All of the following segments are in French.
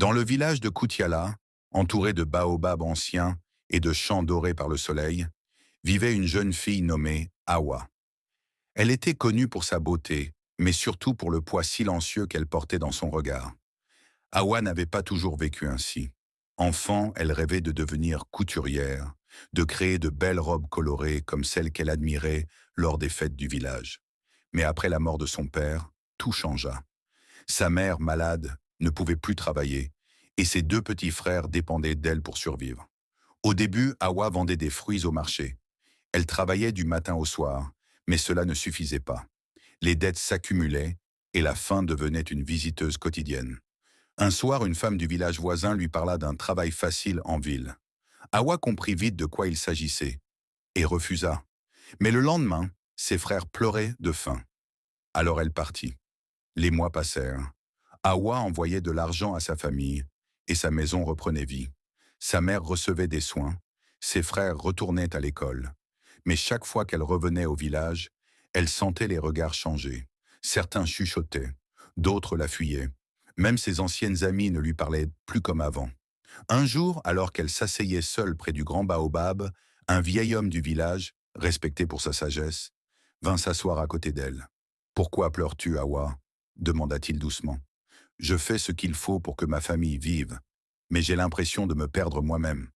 Dans le village de Koutiala, entouré de baobabs anciens et de champs dorés par le soleil, vivait une jeune fille nommée Awa. Elle était connue pour sa beauté, mais surtout pour le poids silencieux qu'elle portait dans son regard. Awa n'avait pas toujours vécu ainsi. Enfant, elle rêvait de devenir couturière, de créer de belles robes colorées comme celles qu'elle admirait lors des fêtes du village. Mais après la mort de son père, tout changea. Sa mère, malade, ne pouvait plus travailler, et ses deux petits frères dépendaient d'elle pour survivre. Au début, Awa vendait des fruits au marché. Elle travaillait du matin au soir, mais cela ne suffisait pas. Les dettes s'accumulaient, et la faim devenait une visiteuse quotidienne. Un soir, une femme du village voisin lui parla d'un travail facile en ville. Awa comprit vite de quoi il s'agissait, et refusa. Mais le lendemain, ses frères pleuraient de faim. Alors elle partit. Les mois passèrent. Awa envoyait de l'argent à sa famille, et sa maison reprenait vie. Sa mère recevait des soins, ses frères retournaient à l'école. Mais chaque fois qu'elle revenait au village, elle sentait les regards changer. Certains chuchotaient, d'autres la fuyaient. Même ses anciennes amies ne lui parlaient plus comme avant. Un jour, alors qu'elle s'asseyait seule près du grand baobab, un vieil homme du village, respecté pour sa sagesse, vint s'asseoir à côté d'elle. « Pourquoi pleures-tu, Awa ?» demanda-t-il doucement. « Je fais ce qu'il faut pour que ma famille vive, mais j'ai l'impression de me perdre moi-même. »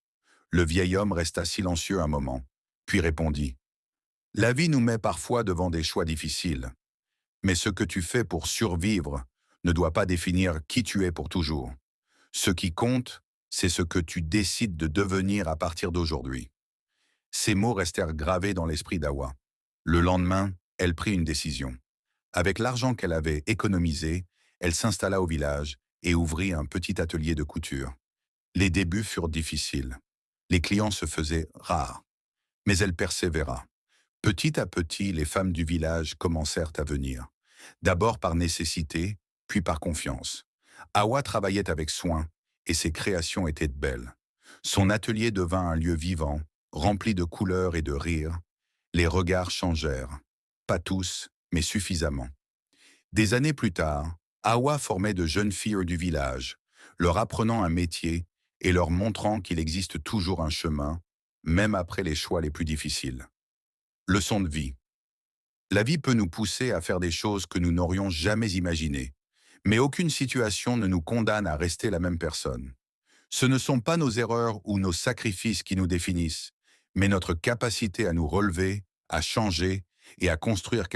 Le vieil homme resta silencieux un moment, puis répondit. « La vie nous met parfois devant des choix difficiles, mais ce que tu fais pour survivre ne doit pas définir qui tu es pour toujours. Ce qui compte, c'est ce que tu décides de devenir à partir d'aujourd'hui. » Ces mots restèrent gravés dans l'esprit d'Awa. Le lendemain, elle prit une décision. Avec l'argent qu'elle avait économisé, elle s'installa au village et ouvrit un petit atelier de couture. Les débuts furent difficiles. Les clients se faisaient rares, mais elle persévéra. Petit à petit, les femmes du village commencèrent à venir. D'abord par nécessité, puis par confiance. Awa travaillait avec soin, et ses créations étaient belles. Son atelier devint un lieu vivant, rempli de couleurs et de rires. Les regards changèrent. Pas tous, mais suffisamment. Des années plus tard, Awa formait de jeunes filles du village, leur apprenant un métier et leur montrant qu'il existe toujours un chemin, même après les choix les plus difficiles. Leçon de vie. La vie peut nous pousser à faire des choses que nous n'aurions jamais imaginées, mais aucune situation ne nous condamne à rester la même personne. Ce ne sont pas nos erreurs ou nos sacrifices qui nous définissent, mais notre capacité à nous relever, à changer et à construire quelque